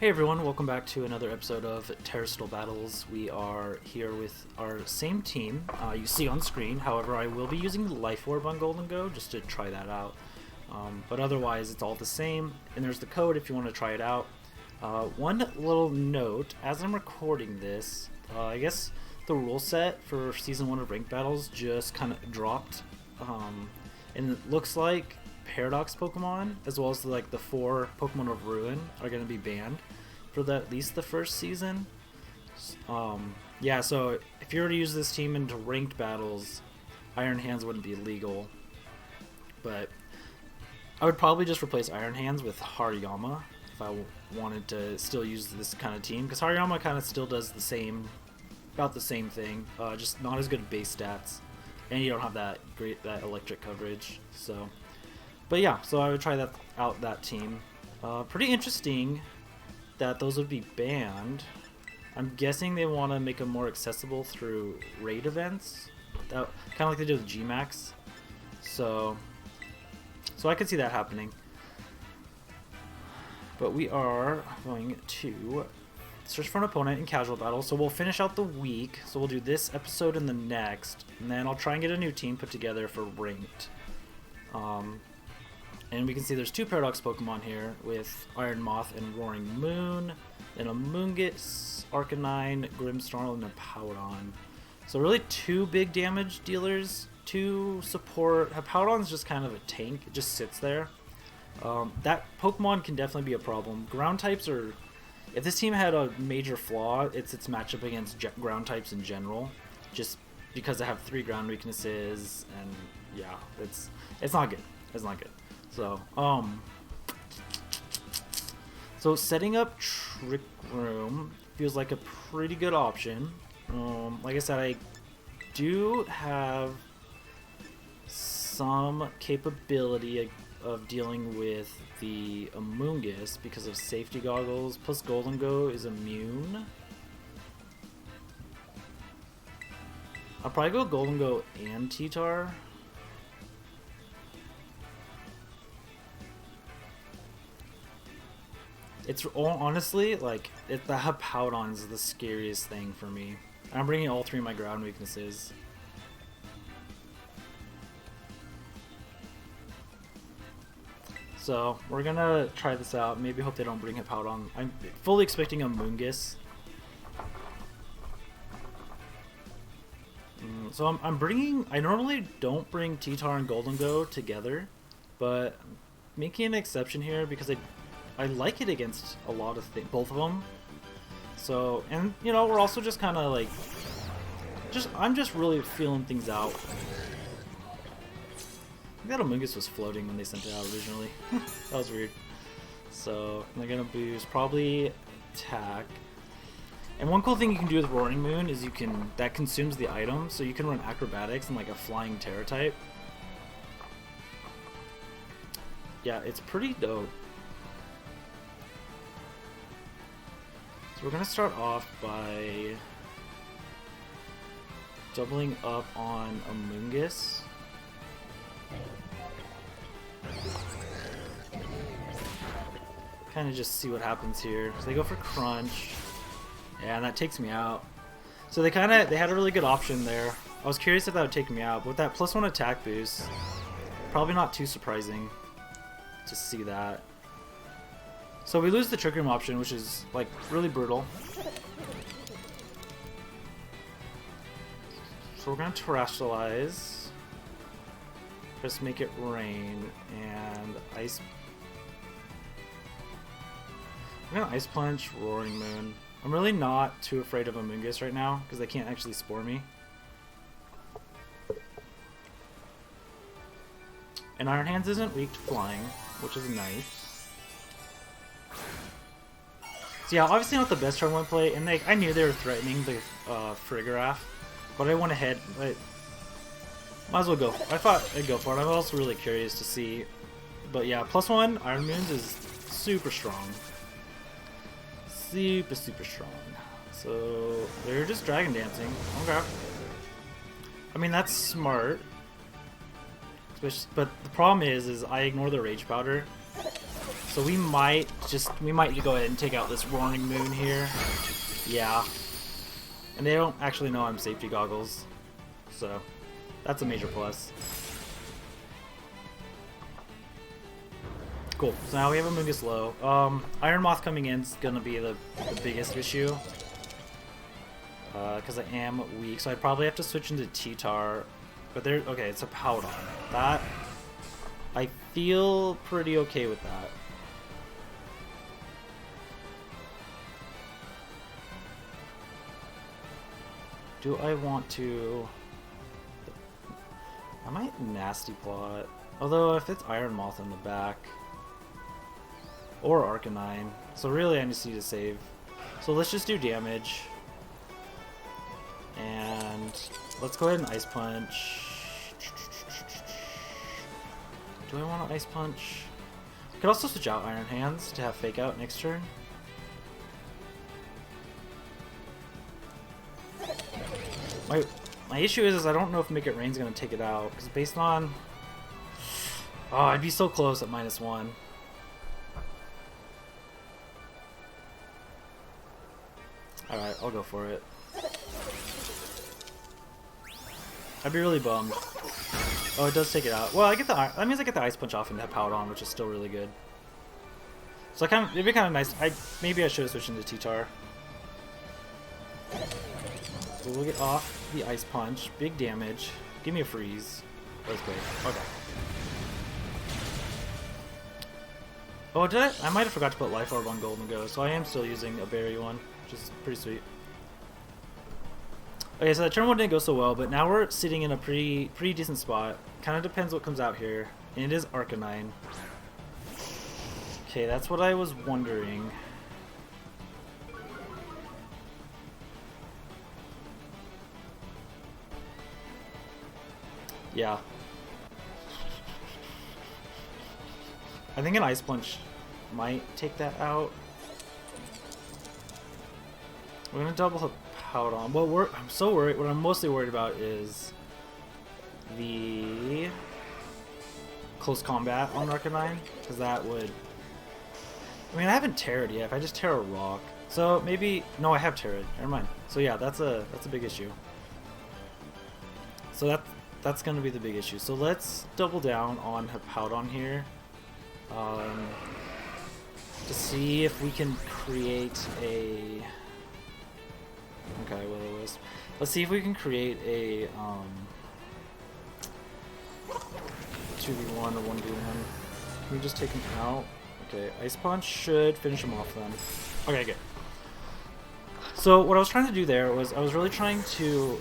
Hey everyone, welcome back to another episode of Terastal Battles. We are here with our same team you see on screen. However, I will be using Life Orb on Gholdengo just to try that out. But otherwise, it's all the same. And there's the code if you want to try it out. One little note, as I'm recording this, I guess the rule set for Season 1 of Ranked Battles just kind of dropped. And it looks like Paradox Pokemon, as well as the 4 Pokemon of Ruin, are going to be banned for at least the first season. Yeah, so if you were to use this team into ranked battles, Iron Hands wouldn't be legal. But I would probably just replace Iron Hands with Hariyama if I wanted to still use this kind of team, because Hariyama kind of still does about the same thing, just not as good at base stats, and you don't have that electric coverage. So. But yeah, so I would try that team. Pretty interesting that those would be banned. I'm guessing they want to make them more accessible through raid events, kind of like they do with Gmax. So I could see that happening. But we are going to search for an opponent in casual battle. So we'll finish out the week. So we'll do this episode and the next, and then I'll try and get a new team put together for ranked. And we can see there's 2 Paradox Pokemon here with Iron Moth and Roaring Moon, an Amoonguss, Arcanine, Grimmsnarl, and a Powdon. So really 2 big damage dealers, 2 support. Powdon's just kind of a tank, it just sits there. That Pokemon can definitely be a problem. Ground types are, if this team had a major flaw, it's its matchup against ground types in general, just because they have 3 ground weaknesses, and yeah, it's not good. It's not good. So setting up Trick Room feels like a pretty good option. Like I said, I do have some capability of dealing with the Amoonguss because of safety goggles, plus Gholdengo is immune. I'll probably go Gholdengo and T-Tar. It's honestly, the Powdon is the scariest thing for me. I'm bringing all 3 of my ground weaknesses. So, we're gonna try this out. Maybe hope they don't bring a Powdon. I'm fully expecting a Amoonguss. So I'm bringing... I normally don't bring T-Tar and Gholdengo together, but I'm making an exception here because I like it against a lot of both of them. So, and you know, we're also just kind of I'm just really feeling things out. I think that Amoonguss was floating when they sent it out originally. That was weird. So, they're gonna boost probably attack. And one cool thing you can do with Roaring Moon is that consumes the item, so you can run acrobatics and a flying Tera type. Yeah, it's pretty dope. So we're going to start off by doubling up on Amoonguss. Kind of just see what happens here. So they go for Crunch, and that takes me out. So they had a really good option there. I was curious if that would take me out, but with that +1 attack boost, probably not too surprising to see that. So we lose the Trick Room option, which is really brutal. So we're gonna Terastalize, just make it rain, and ice. I'm gonna Ice Punch, Roaring Moon. I'm really not too afraid of Amoonguss right now because they can't actually Spore me. And Iron Hands isn't weak to flying, which is nice. So yeah, obviously not the best turn 1 play, and I knew they were threatening the Farigiraf, but I went ahead. Might as well go. I thought I'd go for it. I'm also really curious to see. But yeah, +1 Iron Moons is super strong. Super strong. So they're just Dragon Dancing. Okay. I mean, that's smart. But the problem is I ignore the Rage Powder. So we might go ahead and take out this Roaring Moon here. Yeah. And they don't actually know I'm safety goggles. So that's a major plus. Cool. So now we have Amoonguss low. Iron Moth coming in is gonna be the biggest issue. Because I am weak, so I'd probably have to switch into T-Tar. But there, okay, it's a Powdon. That, I feel pretty okay with that. Do I want to... I might Nasty Plot. Although, if it's Iron Moth in the back... Or Arcanine. So really, I just need to save. So let's just do damage. And let's go ahead and Ice Punch. Do I want to Ice Punch? I could also switch out Iron Hands to have Fake Out next turn. My issue is I don't know if Make It Rain's going to take it out. Because based on... Oh, I'd be so close at -1. Alright, I'll go for it. I'd be really bummed. Oh, it does take it out. Well, I get the... That means I get the Ice Punch off into Powdon, which is still really good. So it'd be kind of nice. Maybe I should have switched into T-Tar. So we'll get off the Ice Punch. Big damage. Give me a freeze. That's great. Okay. Oh, did I? I might have forgot to put Life Orb on Gholdengo, so I am still using a berry one, which is pretty sweet. Okay, so that turn 1 didn't go so well, but now we're sitting in a pretty decent spot. Kind of depends what comes out here. And it is Arcanine. Okay, that's what I was wondering. Yeah. I think an Ice Punch might take that out. We're gonna double the Powdon. Well, I'm so worried. What I'm mostly worried about is the close combat on Arcanine, because that would. I mean, I haven't Terra'd yet. If I just Terra Rock, so maybe no, I have Terra'd. Never mind. So yeah, that's a big issue. So that's gonna be the big issue. So let's double down on Powdon here. To see if we can create a... Okay, Will-O-Wisp. Let's see if we can create a 2v1 or 1v1. Can we just take him out? Okay, Ice Punch should finish him off then. Okay, good. So what I was trying to do there was I was really trying to...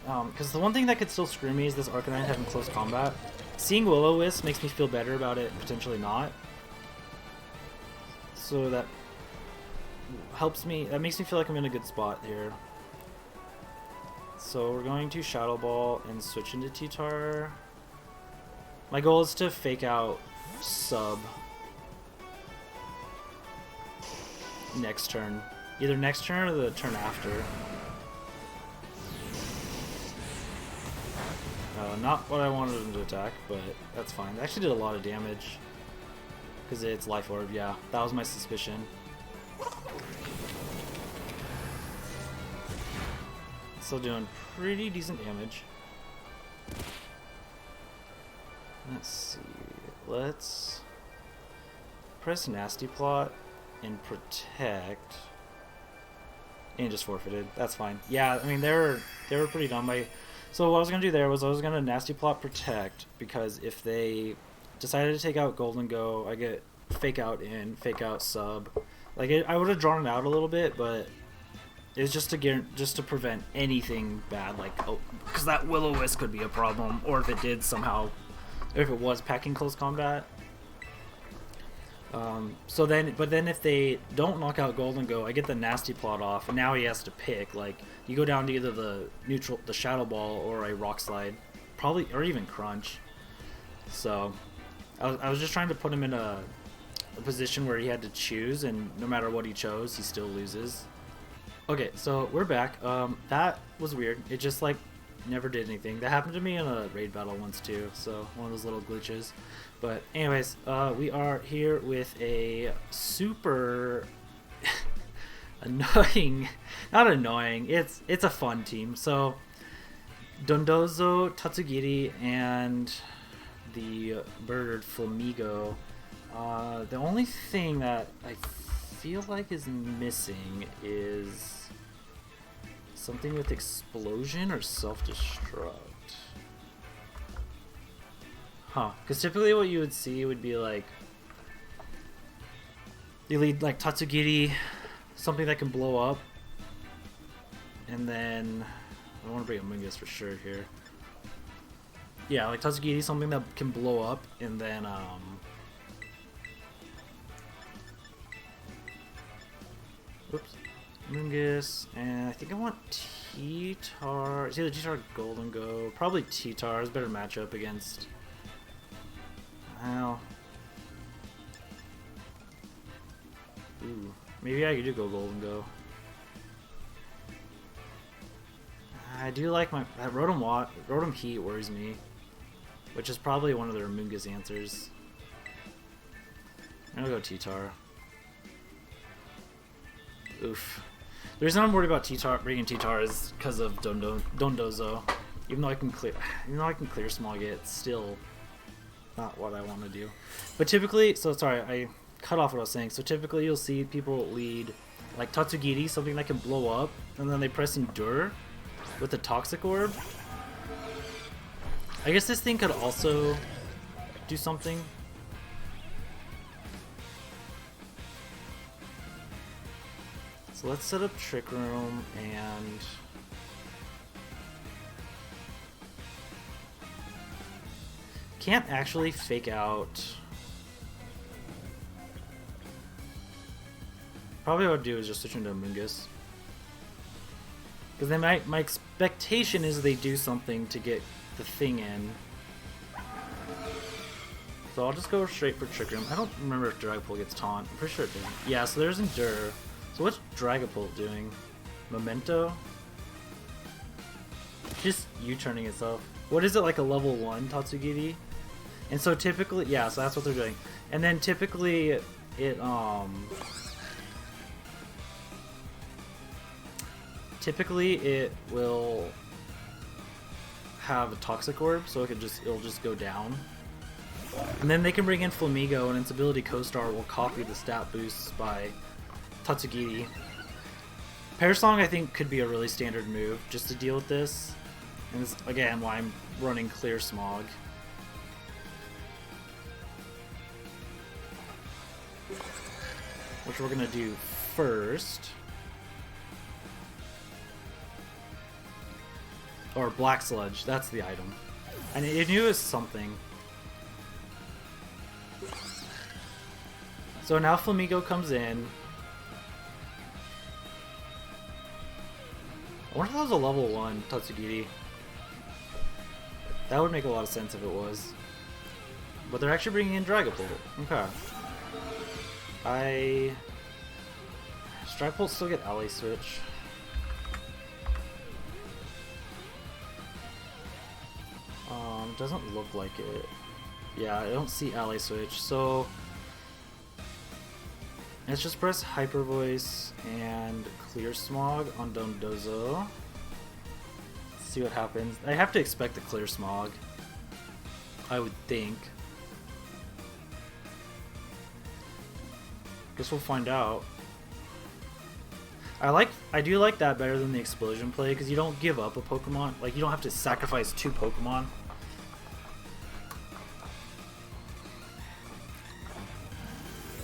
because the one thing that could still screw me is this Arcanine having close combat. Seeing Will-O-Wisp makes me feel better about it, potentially not. So that helps me, that makes me feel like I'm in a good spot here. So we're going to Shadow Ball and switch into T-Tar. My goal is to fake out Sub next turn. Either next turn or the turn after. Not what I wanted him to attack, but that's fine. It actually did a lot of damage. Because it's Life Orb, yeah. That was my suspicion. Still doing pretty decent damage. Let's see. Let's press Nasty Plot and Protect. And just forfeited. That's fine. Yeah, I mean, they were pretty dumb. So what I was going to do there was I was going to Nasty Plot Protect, because if they decided to take out Gholdengo, I get Fake Out in, Fake Out Sub. Like, I would have drawn it out a little bit, but it was just to prevent anything bad, like, oh, because that Will-O-Wisp could be a problem, or if it did somehow, if it was packing close combat. But then if they don't knock out Gholdengo, I get the Nasty Plot off, and now he has to pick. Like, you go down to either the Shadow Ball or a Rock Slide, probably, or even Crunch. So, I was just trying to put him in a position where he had to choose, and no matter what he chose, he still loses. Okay, so we're back. That was weird. It just, like, never did anything. That happened to me in a raid battle once too, so one of those little glitches. But anyways, we are here with a super annoying, not annoying, it's a fun team. So Dondozo, Tatsugiri, and the bird Flamigo. The only thing that I feel like is missing is something with explosion or self-destruct. Huh, because typically what you would see would be like, you lead like Tatsugiri, something that can blow up, and then I want to bring Amoonguss for sure here. Yeah, like Tatsugiri, something that can blow up, and then oops, Amoonguss, and I think I want T-Tar. It's either T-Tar or Gholdengo. Probably T-Tar is a better matchup against. Well, ooh, maybe I could do go Gholdengo. I do like my Rotom Heat worries me, which is probably one of their Amoonguss answers. I'm gonna go T-Tar. Oof. The reason I'm worried about T-Tar bringing T-Tar is because of Dondozo. Even though I can clear Smog, it's still not what I want to do. But typically, so sorry, I cut off what I was saying. So typically, you'll see people lead like Tatsugiri, something that can blow up, and then they press Endure with the Toxic Orb. I guess this thing could also do something. So let's set up Trick Room and can't actually fake out. Probably what I would do is just switch into Amoonguss. Because then my expectation is they do something to get the thing in. So I'll just go straight for Trick Room. I don't remember if Dragapult gets taunt. I'm pretty sure it didn't. Yeah, so there's Endure. So what's Dragapult doing? Memento? Just U-turning itself. What is it, like a level 1 Tatsugiri? And so typically, yeah, so that's what they're doing. And then typically it will have a Toxic Orb, so it'll just go down. And then they can bring in Flamigo, and its ability Co-Star will copy the stat boosts by Tatsugiri. Parasong I think could be a really standard move just to deal with this. And this, again, why I'm running Clear Smog. Which we're gonna do first. Or Black Sludge, that's the item. And it knew it was something. So now Flamigo comes in. I wonder if that was a level 1 Tatsugiri. That would make a lot of sense if it was. But they're actually bringing in Dragapult. Okay. Does Dragapult still get ally switch? Doesn't look like it. Yeah, I don't see ally switch, so let's just press Hyper Voice and Clear Smog on Dondozo. See what happens. I have to expect the Clear Smog, I would think. Guess we'll find out. I do like that better than the explosion play because you don't give up a Pokemon. Like, you don't have to sacrifice 2 Pokemon.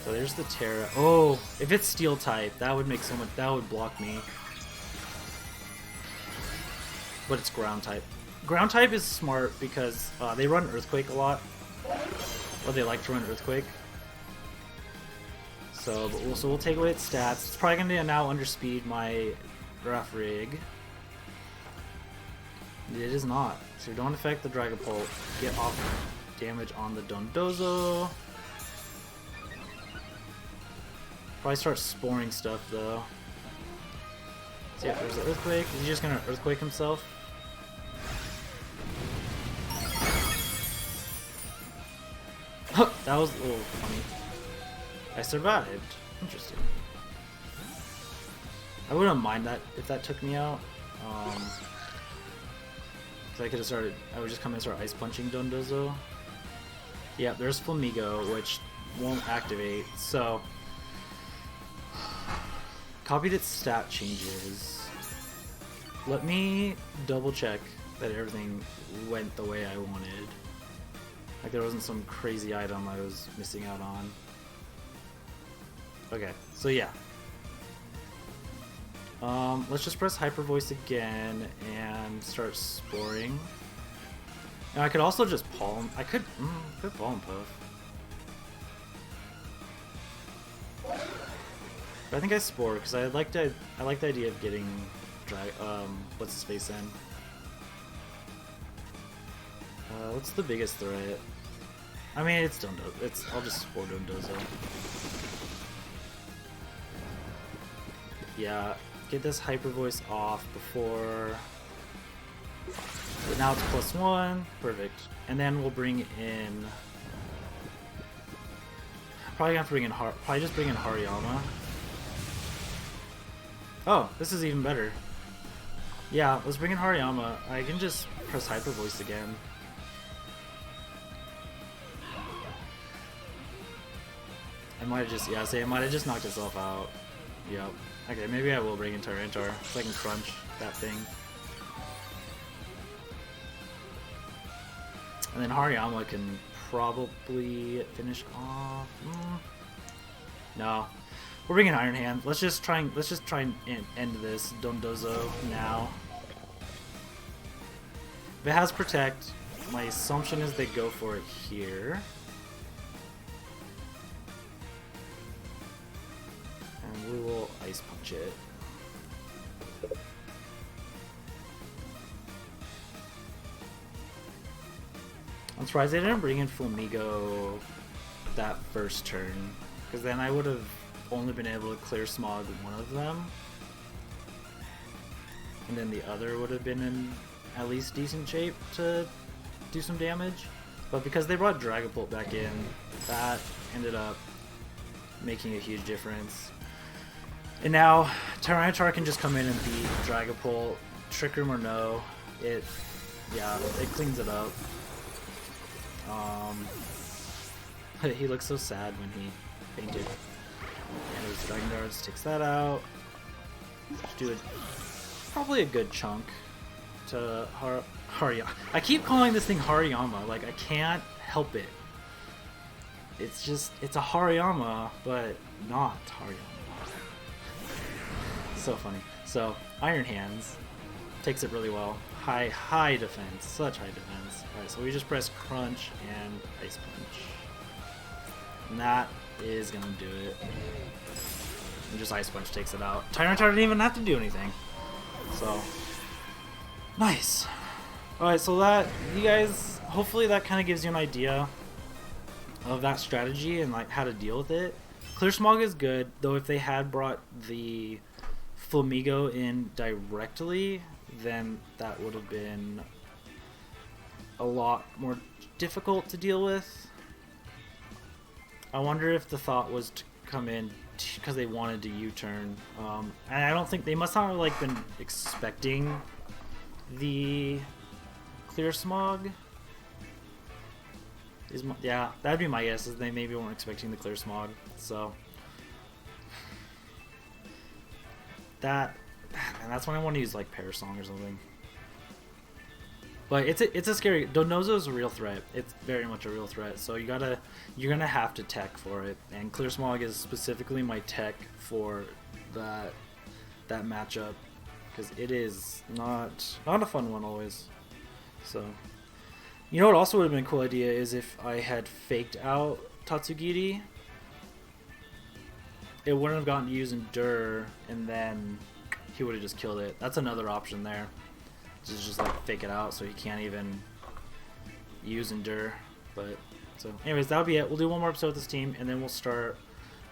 So there's the Tera. Oh, if it's Steel type, that would make so much. That would block me. But it's Ground type. Ground type is smart because they run Earthquake a lot. Or they like to run Earthquake. So, we'll take away its stats. It's probably going to now underspeed my Rig. It is not. So don't affect the Dragapult. Get off damage on the Dondozo. Probably start sporing stuff though. So yeah, there's an Earthquake. Is he just gonna Earthquake himself? That was a little funny. I survived. Interesting. I wouldn't mind that if that took me out. Cause I could have started. I would just come and start ice punching Dondozo. Yeah, there's Flamigo, which won't activate. So copied its stat changes. Let me double check that everything went the way I wanted. Like there wasn't some crazy item I was missing out on. Okay, so yeah. Let's just press Hyper Voice again and start sporing. Now I could also just Pollen. I could Pollen Puff. But I think I Spore because I like the idea of getting what's his face in. What's the biggest threat? I mean, it's Dondozo. I'll just Spore Dondozo. Yeah, get this Hyper Voice off before. But now it's +1, perfect. And then we'll bring in. Probably gonna have to bring in probably just bring in Hariyama. Oh, this is even better. Yeah, let's bring in Hariyama. I can just press Hyper Voice again. I might have just, yeah, say it might have just knocked itself out. Yep. Okay, maybe I will bring in Tyranitar so I can crunch that thing. And then Hariyama can probably finish off. No, we're bringing Iron Hand. Let's just try and end this Dondozo now. If it has Protect, my assumption is they go for it here. And we will Ice Punch it. I'm surprised they didn't bring in Flamigo that first turn, because then I would have only been able to clear Smog one of them, and then the other would have been in at least decent shape to do some damage. But because they brought Dragapult back in, that ended up making a huge difference. And now Tyranitar can just come in and beat Dragapult, Trick Room or no. It cleans it up. He looks so sad when he fainted. And his Dragon Guards takes that out. Just do probably a good chunk to Hariyama. I keep calling this thing Hariyama, like I can't help it. It's just, it's a Hariyama, but not Hariyama. So funny. So, Iron Hands takes it really well. High defense, such high defense. Alright, so we just press Crunch and Ice Punch. And that is gonna do it. And just Ice Punch takes it out. Tyranitar didn't even have to do anything. So, nice. Alright, so that, you guys, hopefully that kind of gives you an idea of that strategy and like how to deal with it. Clear Smog is good, though if they had brought the Flamigo in directly, then that would have been a lot more difficult to deal with. I wonder if the thought was to come in because they wanted to U-turn. And I don't think they must not have like been expecting the Clear Smog. Yeah, that'd be my guess. Is they maybe weren't expecting the Clear Smog. So that's when I want to use like Parasong or something. But it's a scary. Dondozo is a real threat. It's very much a real threat. So you're gonna have to tech for it. And Clear Smog is specifically my tech for that matchup, because it is not a fun one always. So you know what also would have been a cool idea is if I had faked out Tatsugiri. It wouldn't have gotten to use Endure, and then he would have just killed it. That's another option there. Just like fake it out so he can't even use Endure. But so anyways, that'll be it. We'll do one more episode with this team, and then we'll start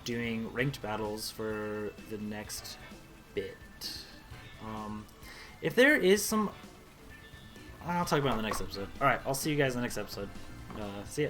doing ranked battles for the next bit. If there is some, I'll talk about it in the next episode. Alright, I'll see you guys in the next episode. See ya.